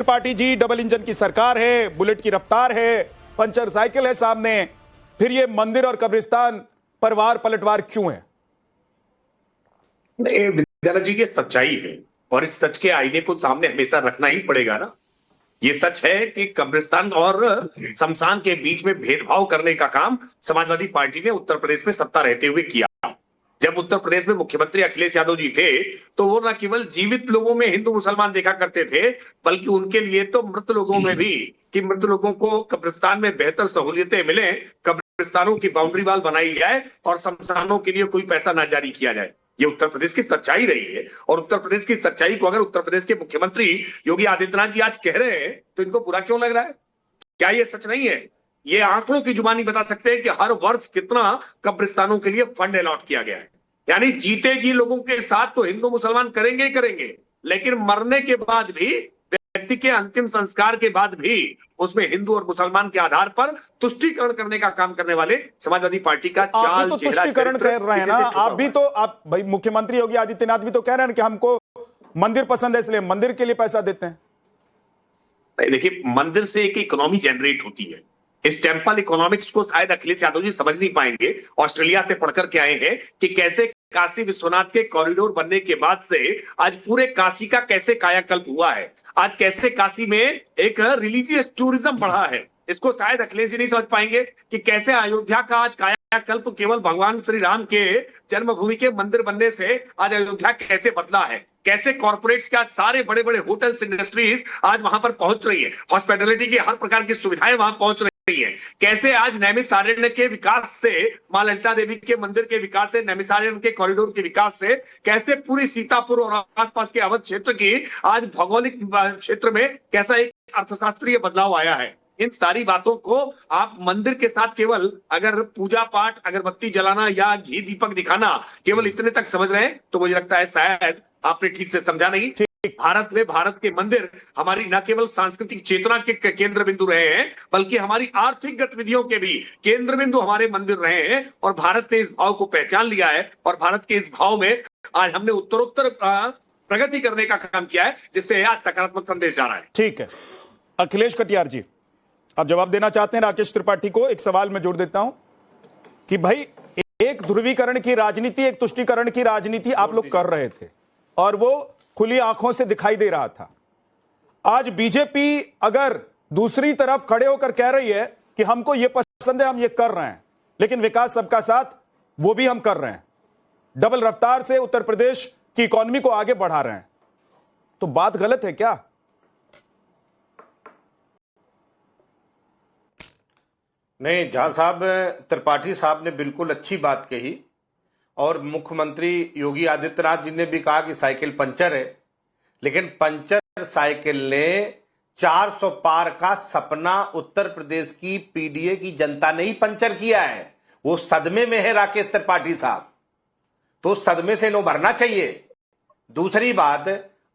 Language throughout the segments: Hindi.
त्रिपाठी जी, डबल इंजन की सरकार है, बुलेट की रफ्तार है, पंचर साइकिल है सामने, फिर ये मंदिर और कब्रिस्तान परवार पलटवार क्यों है? नहीं, विद्यालय जी, ये सच्चाई है और इस सच के आईने को सामने हमेशा रखना ही पड़ेगा ना। ये सच है कि कब्रिस्तान और शमशान के बीच में भेदभाव करने का काम समाजवादी पार्टी ने उत्तर प्रदेश में सत्ता रहते हुए किया। जब उत्तर प्रदेश में मुख्यमंत्री अखिलेश यादव जी थे तो वो न केवल जीवित लोगों में हिंदू मुसलमान देखा करते थे, बल्कि उनके लिए तो मृत लोगों में भी, कि मृत लोगों को कब्रिस्तान में बेहतर सहूलियतें मिले, कब्रिस्तानों की बाउंड्री वॉल बनाई जाए और शमशानों के लिए कोई पैसा ना जारी किया जाए। ये उत्तर प्रदेश की सच्चाई रही है और उत्तर प्रदेश की सच्चाई को अगर उत्तर प्रदेश के मुख्यमंत्री योगी आदित्यनाथ जी आज कह रहे हैं तो इनको बुरा क्यों लग रहा है? क्या ये सच नहीं है? ये आंकड़ों की जुबानी बता सकते हैं कि हर वर्ष कितना कब्रिस्तानों के लिए फंड अलॉट किया गया है। यानी जीते जी लोगों के साथ तो हिंदू मुसलमान करेंगे ही करेंगे, लेकिन मरने के बाद भी, व्यक्ति के अंतिम संस्कार के बाद भी उसमें हिंदू और मुसलमान के आधार पर तुष्टीकरण करने का काम करने वाले समाजवादी पार्टी का चाल, तो चेहरा, तुष्टीकरण कर रहे हैं ना आप भाई मुख्यमंत्री योगी आदित्यनाथ भी तो कह रहे हैं कि हमको मंदिर पसंद है इसलिए मंदिर के लिए पैसा देते हैं। देखिए, मंदिर से एक इकोनॉमी जनरेट होती है। इस टेम्पल इकोनॉमिक्स को शायद अखिलेश यादव जी समझ नहीं पाएंगे। ऑस्ट्रेलिया से पढ़कर के आए हैं कि कैसे काशी विश्वनाथ के कॉरिडोर बनने के बाद से आज पूरे काशी का कैसे कायाकल्प हुआ है, आज कैसे काशी में एक रिलीजियस टूरिज्म बढ़ा है। इसको शायद अखिलेश जी नहीं समझ पाएंगे कि कैसे अयोध्या का आज कायाकल्प केवल भगवान श्री राम के जन्मभूमि के मंदिर बनने से आज अयोध्या कैसे बदला है, कैसे कॉर्पोरेट्स के आज सारे बड़े बड़े होटल्स, इंडस्ट्रीज आज वहां पर पहुंच रही है, हॉस्पिटैलिटी की हर प्रकार की सुविधाएं वहां पहुंच रही है। कैसे आज नैमिषारण्य के विकास से, मां ललिता देवी के मंदिर के विकास से, नैमिषारण्य के कॉरिडोर के विकास से, कैसे पूरी सीतापुर और आसपास के अवध क्षेत्र की आज भौगोलिक क्षेत्र में कैसा एक अर्थशास्त्रीय बदलाव आया है। इन सारी बातों को आप मंदिर के साथ केवल अगर पूजा पाठ, अगरबत्ती जलाना या घी दीपक दिखाना केवल इतने तक समझ रहे हैं तो मुझे लगता है शायद आपने ठीक से समझा नहीं। भारत में भारत के मंदिर हमारी न केवल सांस्कृतिक चेतना के केंद्र बिंदु रहे हैं, बल्कि हमारी आर्थिक गतिविधियों के भी केंद्र बिंदु हमारे मंदिर रहे हैं और भारत ने इस भाव को पहचान लिया है और भारत के इस भाव में आज हमने उत्तरोत्तर प्रगति करने का काम किया है, जिससे आज सकारात्मक संदेश जा रहा है। ठीक है, अखिलेश कटियार जी, आप जवाब देना चाहते हैं राकेश त्रिपाठी को? एक सवाल मैं जोड़ देता हूं कि भाई एक ध्रुवीकरण की राजनीति, एक तुष्टीकरण की राजनीति आप लोग कर रहे थे और वो खुली आंखों से दिखाई दे रहा था। आज बीजेपी अगर दूसरी तरफ खड़े होकर कह रही है कि हमको ये पसंद है, हम ये कर रहे हैं, लेकिन विकास सबका साथ वो भी हम कर रहे हैं, डबल रफ्तार से उत्तर प्रदेश की इकोनॉमी को आगे बढ़ा रहे हैं, तो बात गलत है क्या? नहीं, झा साहब, त्रिपाठी साहब ने बिल्कुल अच्छी बात कही और मुख्यमंत्री योगी आदित्यनाथ जी ने भी कहा कि साइकिल पंचर है, लेकिन पंचर साइकिल ने 400 पार का सपना उत्तर प्रदेश की पीडीए की जनता ने ही पंचर किया है। वो सदमे में है राकेश त्रिपाठी साहब, तो सदमे से नो भरना चाहिए। दूसरी बात,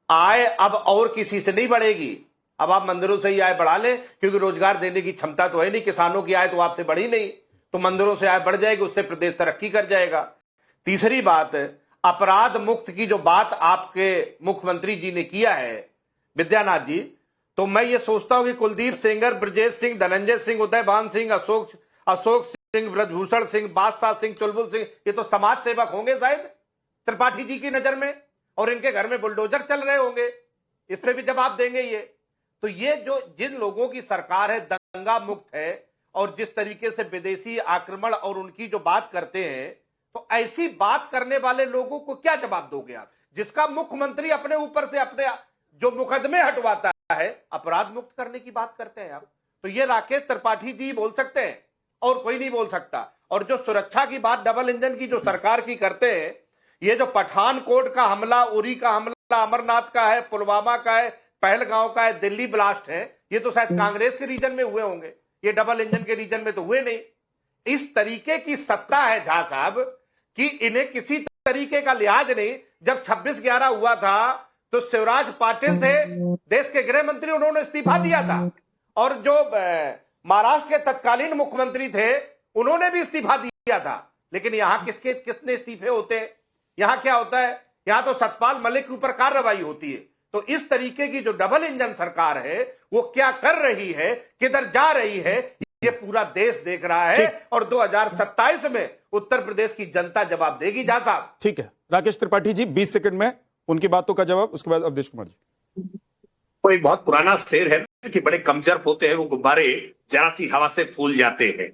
आय अब और किसी से नहीं बढ़ेगी। अब आप मंदिरों से ही आय बढ़ा ले, क्योंकि रोजगार देने की क्षमता तो है नहीं, किसानों की आय तो आपसे बढ़ी नहीं, तो मंदिरों से आय बढ़ जाएगी, उससे प्रदेश तरक्की कर जाएगा। तीसरी बात, अपराध मुक्त की जो बात आपके मुख्यमंत्री जी ने किया है विद्यानाथ जी, तो मैं ये सोचता हूं कि कुलदीप सेंगर, ब्रजेश सिंह, धनंजय सिंह, उदयभान सिंह, अशोक सिंह, ब्रजभूषण सिंह, बादशाह सिंह, चुलबुल सिंह, ये तो समाज सेवक होंगे शायद त्रिपाठी जी की नजर में, और इनके घर में बुलडोजर चल रहे होंगे। इस पर भी जवाब देंगे ये। तो ये जो जिन लोगों की सरकार है दंगा मुक्त है, और जिस तरीके से विदेशी आक्रमण और उनकी जो बात करते हैं, तो ऐसी बात करने वाले लोगों को क्या जवाब दोगे आप, जिसका मुख्यमंत्री अपने ऊपर से अपने जो मुकदमे हटवाता है, अपराध मुक्त करने की बात करते हैं आप? तो ये राकेश त्रिपाठी जी बोल सकते हैं और कोई नहीं बोल सकता। और जो सुरक्षा की बात डबल इंजन की जो सरकार की करते हैं, ये जो पठानकोट का हमला, उरी का हमला, अमरनाथ का है, पुलवामा का है, पहलगांव का है, दिल्ली ब्लास्ट है, ये तो शायद कांग्रेस के रीजन में हुए होंगे, ये डबल इंजन के रीजन में तो हुए नहीं। इस तरीके की सत्ता है झा साहब कि इन्हें किसी तरीके का लिहाज नहीं। जब 26/11 हुआ था तो शिवराज पाटिल थे देश के गृह मंत्री, उन्होंने इस्तीफा दिया था, और जो महाराष्ट्र के तत्कालीन मुख्यमंत्री थे उन्होंने भी इस्तीफा दिया था। लेकिन यहां कितने इस्तीफे होते हैं? यहां क्या होता है? यहां तो सतपाल मलिक के ऊपर कार्रवाई होती है, तो इस तरीके की जो डबल इंजन सरकार है वो क्या कर रही है, किधर जा रही है, ये पूरा देश देख रहा है। और 2027 में उत्तर प्रदेश की जनता जवाब देगी। जा साहब। ठीक है, राकेश त्रिपाठी जी 20 सेकंड में उनकी बातों का जवाब, उसके बाद अवधेश कुमार जी। वो एक बहुत पुराना शेर है कि बड़े कमजोर होते हैं वो गुब्बारे, जरा सी हवा से फूल जाते हैं।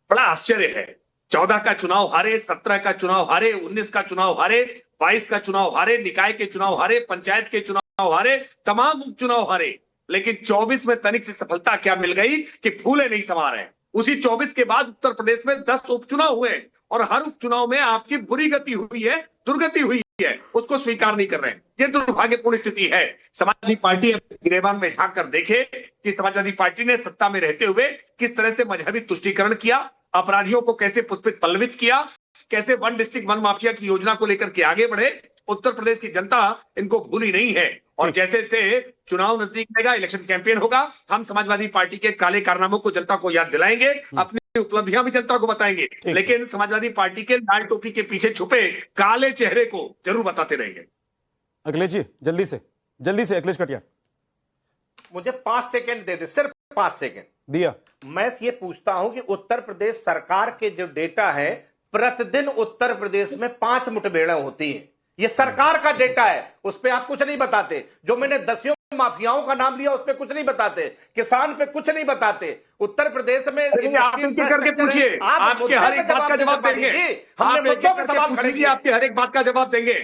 बड़ा आश्चर्य है, 14 का चुनाव हारे, 17 का चुनाव हारे, 19 का चुनाव हारे, 22 का चुनाव हारे, निकाय के चुनाव हारे, पंचायत के चुनाव हारे, तमाम उपचुनाव हारे, लेकिन 24 में तनिक सी सफलता क्या मिल गई कि फूले नहीं समा रहे। उसी 24 के बाद उत्तर प्रदेश में 10 उपचुनाव हुए और हर उपचुनाव में आपकी बुरी गति हुई है, दुर्गति हुई है, उसको स्वीकार नहीं कर रहे हैं। ये दुर्भाग्यपूर्ण स्थिति है। समाजवादी पार्टी अपने गिरेबान में झांक कर देखे कि समाजवादी पार्टी ने सत्ता में रहते हुए किस तरह से मजहबी तुष्टीकरण किया, अपराधियों को कैसे पुष्पित पल्लवित किया, कैसे वन डिस्ट्रिक्ट वन माफिया की योजना को लेकर के आगे बढ़े। उत्तर प्रदेश की जनता इनको भूली नहीं है और जैसे जैसे चुनाव नजदीक आएगा, इलेक्शन कैंपेन होगा, हम समाजवादी पार्टी के काले कारनामों को जनता को याद दिलाएंगे, अपनी उपलब्धियां भी जनता को बताएंगे, लेकिन समाजवादी पार्टी के लाल टोपी के पीछे छुपे काले चेहरे को जरूर बताते रहेंगे। अखिलेश जी जल्दी से अखिलेश कटियार। मुझे 5 सेकंड दे दे, सिर्फ 5 सेकंड दिया। मैं ये पूछता हूं कि उत्तर प्रदेश सरकार के जो डेटा है, प्रतिदिन उत्तर प्रदेश में 5 मुठभेड़ें होती है। ये सरकार का डेटा है, उस पर आप कुछ नहीं बताते। जो मैंने 10 माफियाओं का नाम लिया उस पर कुछ नहीं बताते, किसान पे कुछ नहीं बताते। उत्तर प्रदेश में आप इनके करके पूछिए, आपके हर एक बात का जवाब देंगे। आपके हर एक बात का जवाब देंगे।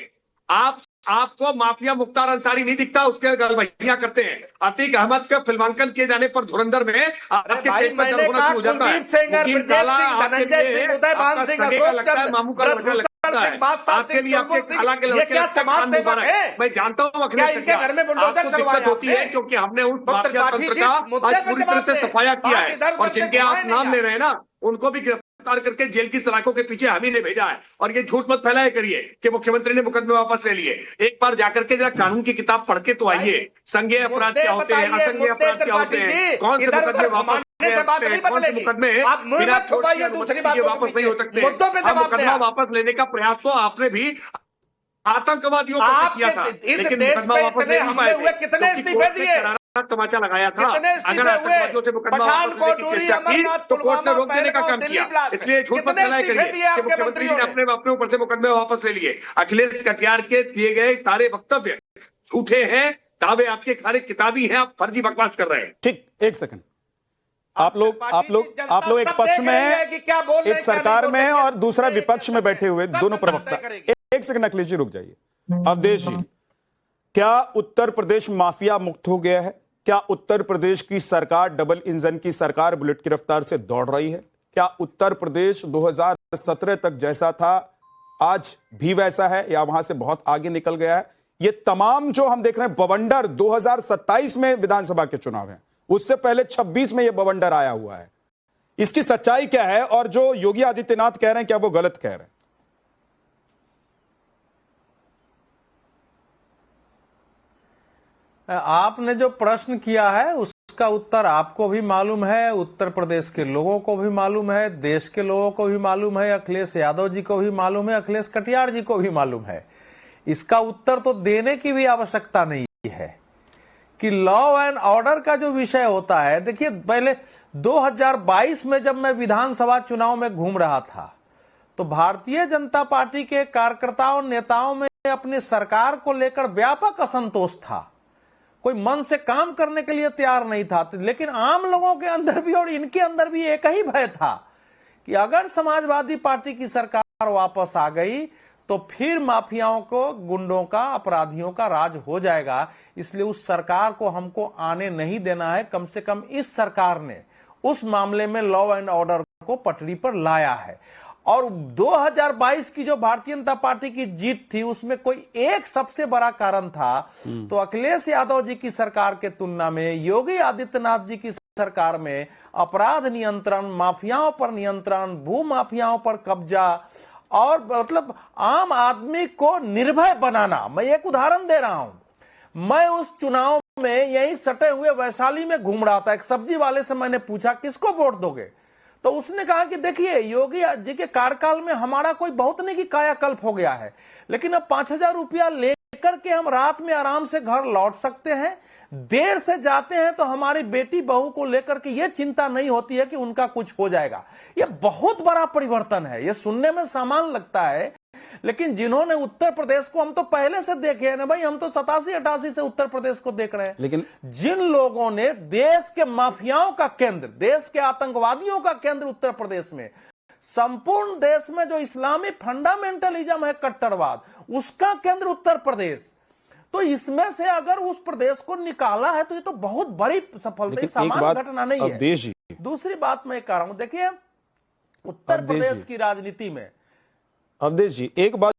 आपको माफिया मुख्तार अंसारी नहीं दिखता, उसके गलबहियां करते हैं। अतीक अहमद का फिल्मांकन किए जाने पर धुरंधर में आपके पेट पर दर्द होना शुरू हो जाता है। मुकीम काला आपके लिए आपका सगे का लगता है, मामू का लड़का लगता है, आपके लिए आपके खाला के लड़के लगता है। मैं जानता हूँ अखिलेश कटियार आपको दिक्कत होती है क्योंकि हमने उस माफिया तंत्र का आज पूरी तरह से सफाया किया है और जिनके आप नाम ले रहे हैं ना, उनको भी गिरफ्तार करके जेल की सलाखों के पीछे हम ही ने भेजा है। और ये झूठ मत फैलाया करिए कि मुख्यमंत्री ने मुकदमे वापस ले लिए। एक बार जाकर के जरा कानून की किताब पढ़ के तो आइए। संज्ञेय अपराध क्या होते हैं, असंज्ञेय अपराध क्या होते हैं, कौन से मुकदमे वापस कौन से मुकदमे बिना कोर्ट की अनुमति के वापस नहीं हो सकते। अब मुकदमा वापस लेने का प्रयास तो आपने भी आतंकवादियों पर किया था, लेकिन मुकदमा वापस ले नहीं पाए थे क्योंकि कोर्ट ने करारा तमाचा लगाया था। अगर आतंकवादियों से मुकदमा वापस लेने की चेष्टा की तो कोर्ट ने रोक देने का काम किया। इसलिए झूठ मत फैलाया करिए कि मुख्यमंत्री जी ने अपने ऊपर से मुकदमे वापस ले लिए। अखिलेश कटियार के दिए गए सारे वक्तव्य झूठे हैं, दावे आपके सारे किताबी हैं, आप फर्जी बकवास कर रहे हैं। ठीक, एक सेकंड। आप लोग एक पक्ष में हैं, एक सरकार में है और दूसरा विपक्ष में बैठे हुए दोनों प्रवक्ता। एक सेकंड अखिलेश जी रुक जाइए। अवधेश जी, क्या उत्तर प्रदेश माफिया मुक्त हो गया है? क्या उत्तर प्रदेश की सरकार डबल इंजन की सरकार बुलेट की रफ्तार से दौड़ रही है? क्या उत्तर प्रदेश 2017 तक जैसा था आज भी वैसा है या वहां से बहुत आगे निकल गया है? ये तमाम जो हम देख रहे हैं बवंडर 2027 में विधानसभा के चुनाव हैं, उससे पहले 26 में यह बवंडर आया हुआ है। इसकी सच्चाई क्या है और जो योगी आदित्यनाथ कह रहे हैं क्या वो गलत कह रहे हैं? आपने जो प्रश्न किया है उसका उत्तर आपको भी मालूम है, उत्तर प्रदेश के लोगों को भी मालूम है, देश के लोगों को भी मालूम है, अखिलेश यादव जी को भी मालूम है, अखिलेश कटियार जी को भी मालूम है। इसका उत्तर तो देने की भी आवश्यकता नहीं है कि लॉ एंड ऑर्डर का जो विषय होता है। देखिए, पहले 2022 में जब मैं विधानसभा चुनाव में घूम रहा था तो भारतीय जनता पार्टी के कार्यकर्ताओं नेताओं में अपनी सरकार को लेकर व्यापक असंतोष था। कोई मन से काम करने के लिए तैयार नहीं था, लेकिन आम लोगों के अंदर भी और इनके अंदर भी एक ही भय था कि अगर समाजवादी पार्टी की सरकार वापस आ गई तो फिर माफियाओं को, गुंडों का, अपराधियों का राज हो जाएगा। इसलिए उस सरकार को हमको आने नहीं देना है। कम से कम इस सरकार ने उस मामले में लॉ एंड ऑर्डर को पटरी पर लाया है। और 2022 की जो भारतीय जनता पार्टी की जीत थी उसमें कोई एक सबसे बड़ा कारण था तो अखिलेश यादव जी की सरकार के तुलना में योगी आदित्यनाथ जी की सरकार में अपराध नियंत्रण, माफियाओं पर नियंत्रण, भू माफियाओं पर कब्जा और मतलब आम आदमी को निर्भय बनाना। मैं एक उदाहरण दे रहा हूं। मैं उस चुनाव में यही सटे हुए वैशाली में घूम रहा था। एक सब्जी वाले से मैंने पूछा किसको वोट दोगे, तो उसने कहा कि देखिए योगी जी के कार्यकाल में हमारा कोई बहुत नहीं कि कायाकल्प हो गया है, लेकिन अब 5,000 रुपया ले लेकर के हम रात में आराम से घर लौट सकते हैं। देर से जाते हैं तो हमारी बेटी बहू को लेकर के यह चिंता नहीं होती है कि उनका कुछ हो जाएगा। यह बहुत बड़ा परिवर्तन है। यह सुनने में सामान्य लगता है, लेकिन जिन्होंने उत्तर प्रदेश को, हम तो पहले से देखे हैं ना भाई, हम तो 87-88 से उत्तर प्रदेश को देख रहे हैं। लेकिन जिन लोगों ने देश के माफियाओं का केंद्र, देश के आतंकवादियों का केंद्र उत्तर प्रदेश में, संपूर्ण देश में जो इस्लामी फंडामेंटलिज्म है, कट्टरवाद, उसका केंद्र उत्तर प्रदेश, तो इसमें से अगर उस प्रदेश को निकाला है तो ये तो बहुत बड़ी सफलता, सामान्य घटना नहीं है। अवधेश जी, दूसरी बात मैं कह रहा हूं, देखिए उत्तर प्रदेश की राजनीति में, अवधेश जी, एक बात